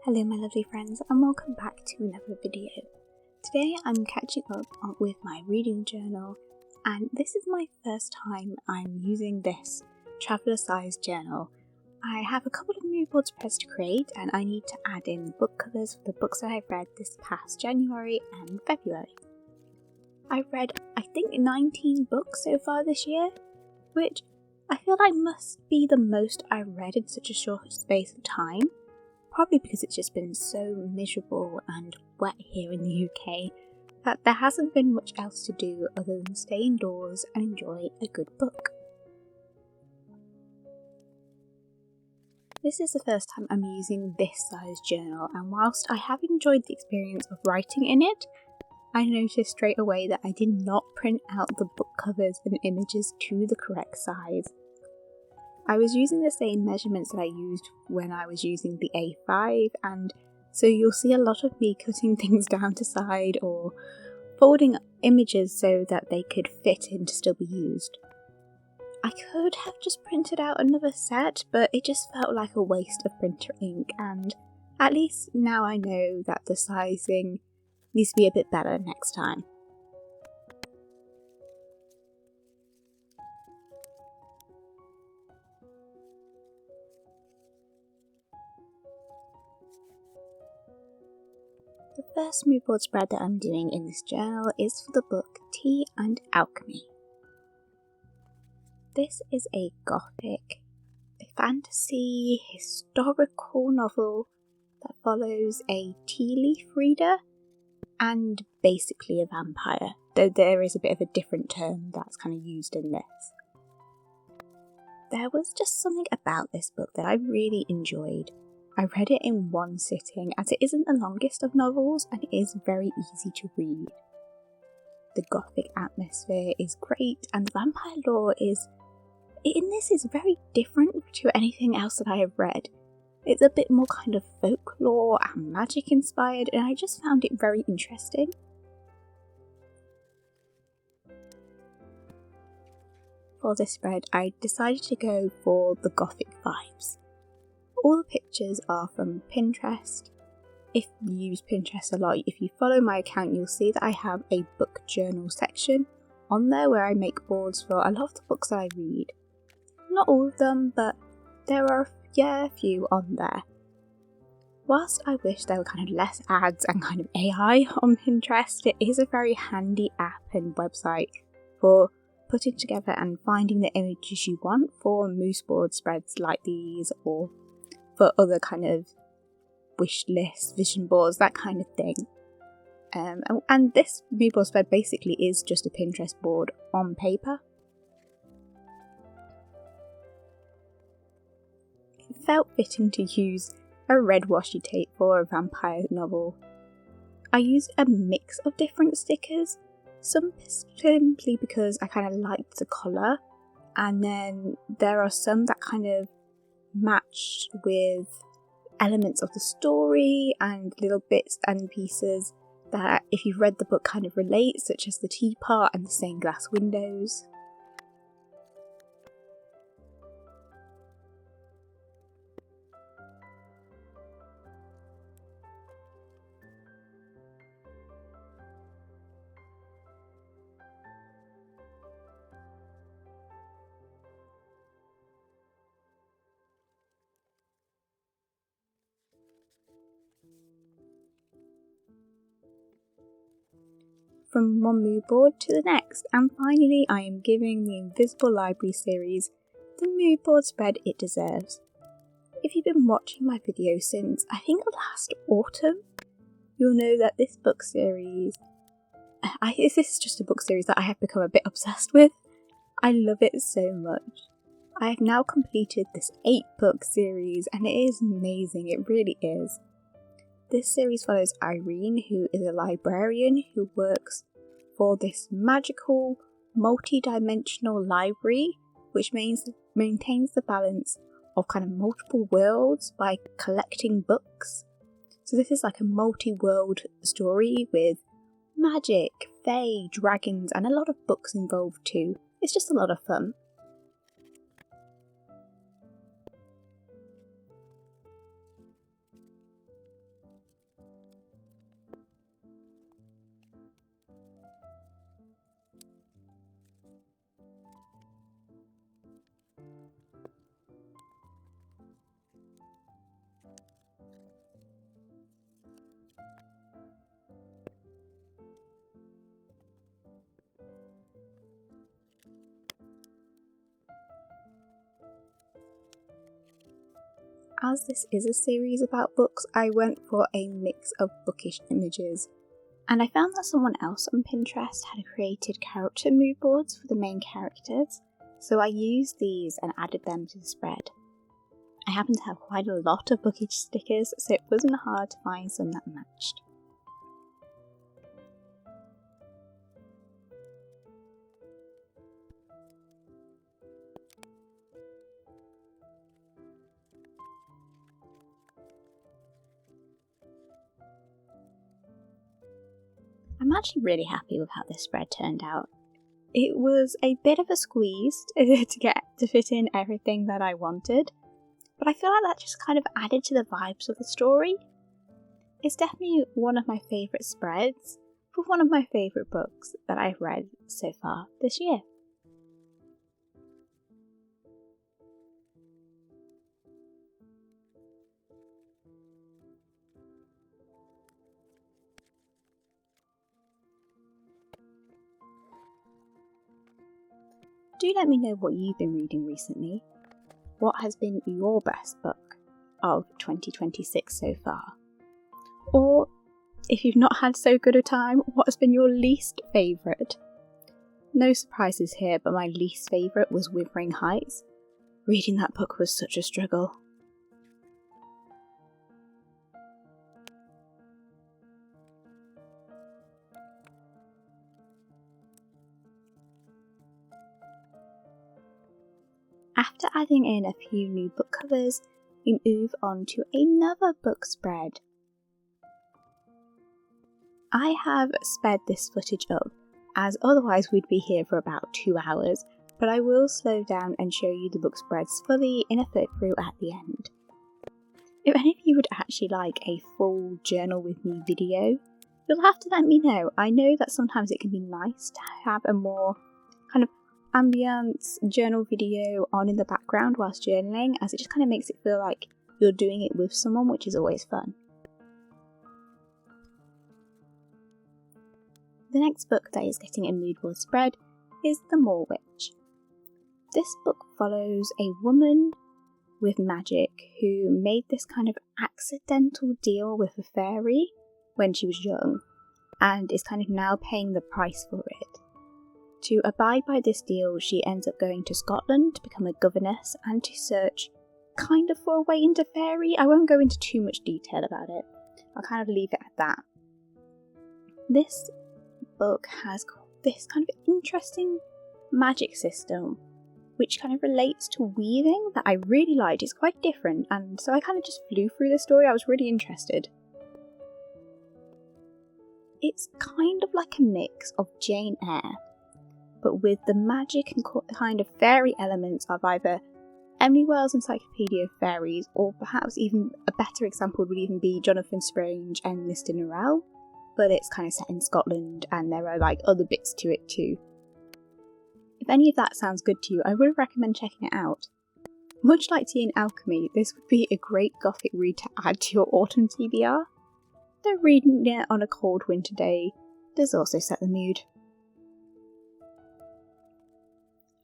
Hello my lovely friends and welcome back to another video. Today I'm catching up with my reading journal, and this is my first time I'm using this traveller sized journal. I have a couple of mood board spreads to create and I need to add in book covers for the books that I've read this past January and February. I've read I think 19 books so far this year, which I feel like must be the most I've read in such a short space of time. Probably because it's just been so miserable and wet here in the UK that there hasn't been much else to do other than stay indoors and enjoy a good book. This is the first time I'm using this size journal, and whilst I have enjoyed the experience of writing in it, I noticed straight away that I did not print out the book covers and images to the correct size. I was using the same measurements that I used when I was using the A5, and so you'll see a lot of me cutting things down to size or folding images so that they could fit in to still be used. I could have just printed out another set, but it just felt like a waste of printer ink, and at least now I know that the sizing needs to be a bit better next time. The first mood board spread that I'm doing in this journal is for the book Tea and Alchemy. This is a gothic, fantasy, historical novel that follows a tea leaf reader and basically a vampire, though there is a bit of a different term that's kind of used in this. There was just something about this book that I really enjoyed. I read it in one sitting as it isn't the longest of novels and it is very easy to read. The gothic atmosphere is great and the vampire lore is very different to anything else that I have read. It's a bit more kind of folklore and magic inspired, and I just found it very interesting. For this spread, I decided to go for the gothic vibes. All the pictures are from Pinterest. If you use Pinterest a lot, if you follow my account, you'll see that I have a book journal section on there where I make boards for a lot of the books that I read. Not all of them, but there are a few on there. Whilst I wish there were kind of less ads and kind of AI on Pinterest, it is a very handy app and website for putting together and finding the images you want for mood board spreads like these, or for other kind of wish lists, vision boards, that kind of thing. And this mood board spread basically is just a Pinterest board on paper. It felt fitting to use a red washi tape for a vampire novel. I used a mix of different stickers, some simply because I kind of liked the colour, and then there are some that kind of matched with elements of the story and little bits and pieces that if you've read the book kind of relate, such as the teapot and the stained glass windows. From one mood board to the next, and finally I am giving the Invisible Library series the mood board spread it deserves. If you've been watching my videos since I think last autumn, you'll know that this book series, this is just a book series that I have become a bit obsessed with. I love it so much. I have now completed this 8-book series and it is amazing, it really is. This series follows Irene, who is a librarian who works for this magical, multi-dimensional library, which maintains the balance of kind of multiple worlds by collecting books. So this is like a multi-world story with magic, fae, dragons, and a lot of books involved too. It's just a lot of fun. as this is a series about books, I went for a mix of bookish images. And I found that someone else on Pinterest had created character mood boards for the main characters, so I used these and added them to the spread. I happen to have quite a lot of bookish stickers, so it wasn't hard to find some that matched. I'm actually really happy with how this spread turned out. It was a bit of a squeeze to fit in everything that I wanted, but I feel like that just kind of added to the vibes of the story. It's definitely one of my favourite spreads for one of my favourite books that I've read so far this year. Do let me know what you've been reading recently. What has been your best book of 2026 so far? Or, if you've not had so good a time, what has been your least favourite? No surprises here, but my least favourite was Wuthering Heights. Reading that book was such a struggle. After adding in a few new book covers, we move on to another book spread. I have sped this footage up, as otherwise we'd be here for about 2 hours, but I will slow down and show you the book spreads fully in a flip through at the end. If any of you would actually like a full journal with me video, you'll have to let me know. I know that sometimes it can be nice to have a more kind of ambience journal video on in the background whilst journaling, as it just kind of makes it feel like you're doing it with someone, which is always fun. The next book that is getting a mood board spread is The Moor Witch. This book follows a woman with magic who made this kind of accidental deal with a fairy when she was young and is kind of now paying the price for it. To abide by this deal, she ends up going to Scotland to become a governess and to search kind of for a way into fairy. I won't go into too much detail about it. I'll kind of leave it at that. This book has this kind of interesting magic system which kind of relates to weaving that I really liked. It's quite different, and so I kind of just flew through the story. I was really interested. It's kind of like a mix of Jane Eyre, but with the magic and kind of fairy elements of either Emily Wells' Encyclopedia of Fairies, or perhaps even a better example would even be Jonathan Strange and Mr. Norrell, but it's kind of set in Scotland and there are like other bits to it too. If any of that sounds good to you, I would recommend checking it out. Much like Tea and Alchemy, this would be a great gothic read to add to your autumn TBR. Though reading it on a cold winter day does also set the mood.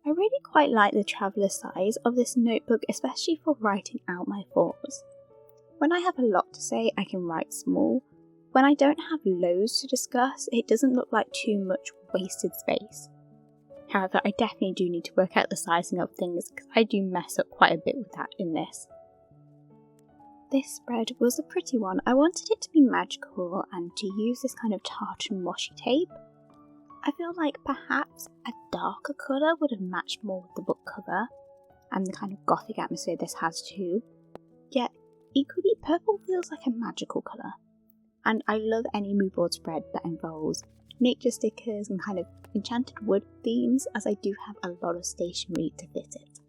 I really quite like the traveller size of this notebook, especially for writing out my thoughts. When I have a lot to say, I can write small. When I don't have loads to discuss, it doesn't look like too much wasted space. However, I definitely do need to work out the sizing of things because I do mess up quite a bit with that in this. This spread was a pretty one. I wanted it to be magical and to use this kind of tartan washi tape. I feel like perhaps a darker colour would have matched more with the book cover and the kind of gothic atmosphere this has too. Yet, equally, purple feels like a magical colour. And I love any mood board spread that involves nature stickers and kind of enchanted wood themes, as I do have a lot of stationery to fit it.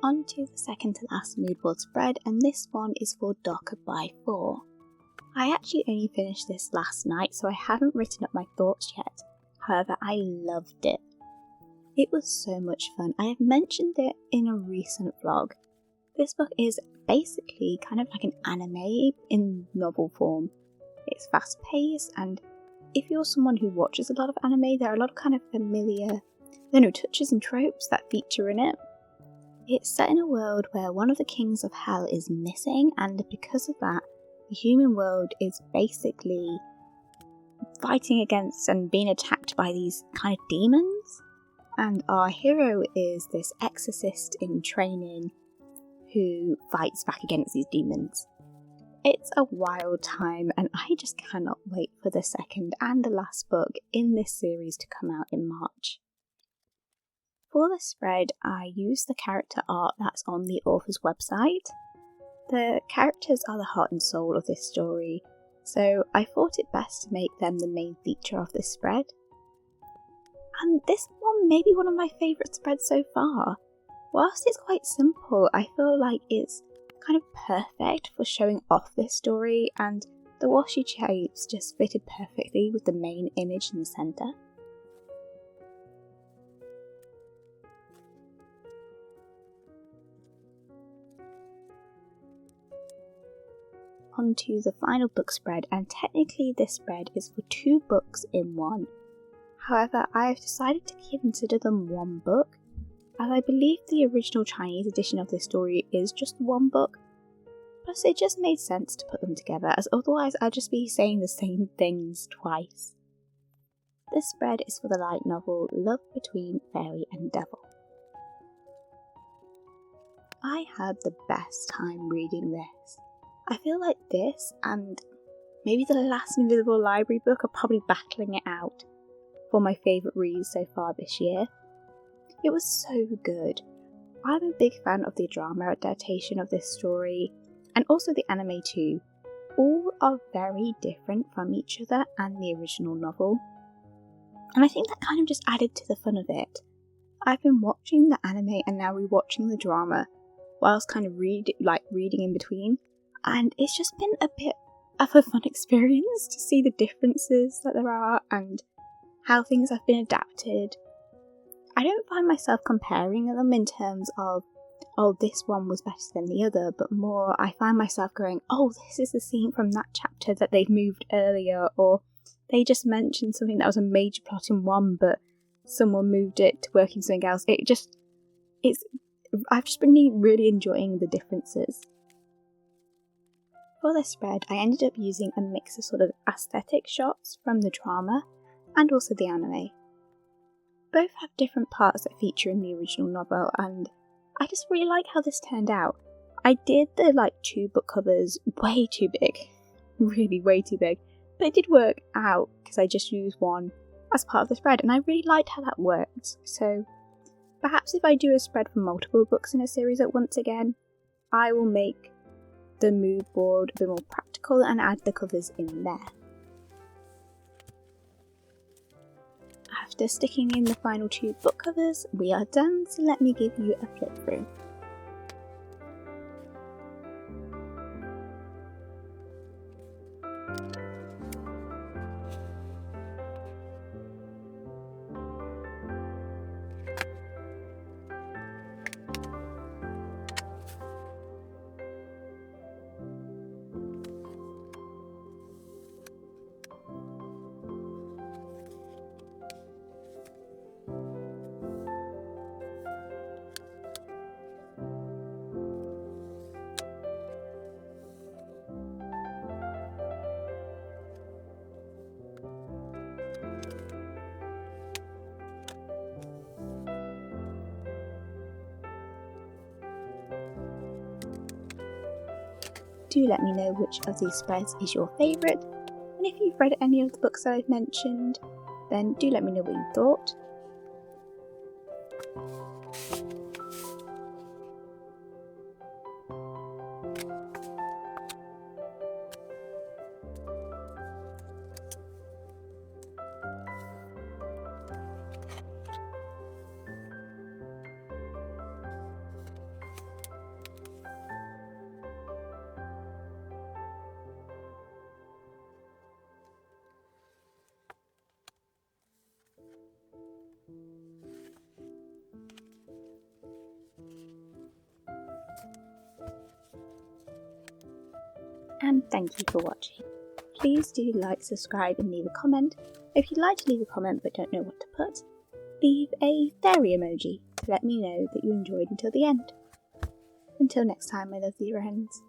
On to the second to last mood board spread, and this one is for Darker by 4. I actually only finished this last night, so I haven't written up my thoughts yet. However, I loved it. It was so much fun. I have mentioned it in a recent vlog, This book is basically kind of like an anime in novel form. It's fast paced, and if you're someone who watches a lot of anime, there are a lot of kind of familiar, touches and tropes that feature in it. It's set in a world where one of the kings of hell is missing, and because of that, the human world is basically fighting against and being attacked by these kind of demons. And our hero is this exorcist in training who fights back against these demons. It's a wild time, and I just cannot wait for the second and the last book in this series to come out in March. For the spread, I used the character art that's on the author's website. The characters are the heart and soul of this story, so I thought it best to make them the main feature of this spread. And this one may be one of my favourite spreads so far. Whilst it's quite simple, I feel like it's kind of perfect for showing off this story, and the washi shapes just fitted perfectly with the main image in the centre. Onto the final book spread, and technically this spread is for 2 books in one. However, I have decided to consider them one book, as I believe the original Chinese edition of this story is just one book. Plus it just made sense to put them together, as otherwise I'd just be saying the same things twice. This spread is for the light novel Love Between Fairy and Devil. I had the best time reading this. I feel like this and maybe the last Invisible Library book are probably battling it out for my favourite reads so far this year. It was so good. I'm a big fan of the drama adaptation of this story, and also the anime too. All are very different from each other and the original novel, and I think that kind of just added to the fun of it. I've been watching the anime and now rewatching the drama whilst kind of reading in between, and it's just been a bit of a fun experience to see the differences that there are and how things have been adapted. I don't find myself comparing them in terms of, oh, this one was better than the other, but more I find myself going, oh, this is the scene from that chapter that they've moved earlier, or they just mentioned something that was a major plot in one, but someone moved it to work in something else. I've just been really enjoying the differences. For this spread, I ended up using a mix of sort of aesthetic shots from the drama and also the anime. Both have different parts that feature in the original novel, and I just really like how this turned out. I did the 2 book covers way too big, really way too big, but it did work out because I just used one as part of the spread, and I really liked how that worked. So perhaps if I do a spread for multiple books in a series at once again, I will make the mood board a bit more practical and add the covers in there. After sticking in the final 2 book covers, we are done, so let me give you a flip through. Do let me know which of these spreads is your favourite, and if you've read any of the books that I've mentioned, then do let me know what you thought. and thank you for watching. Please do like, subscribe and leave a comment. If you'd like to leave a comment but don't know what to put, leave a fairy emoji to let me know that you enjoyed until the end. Until next time, my lovely friends.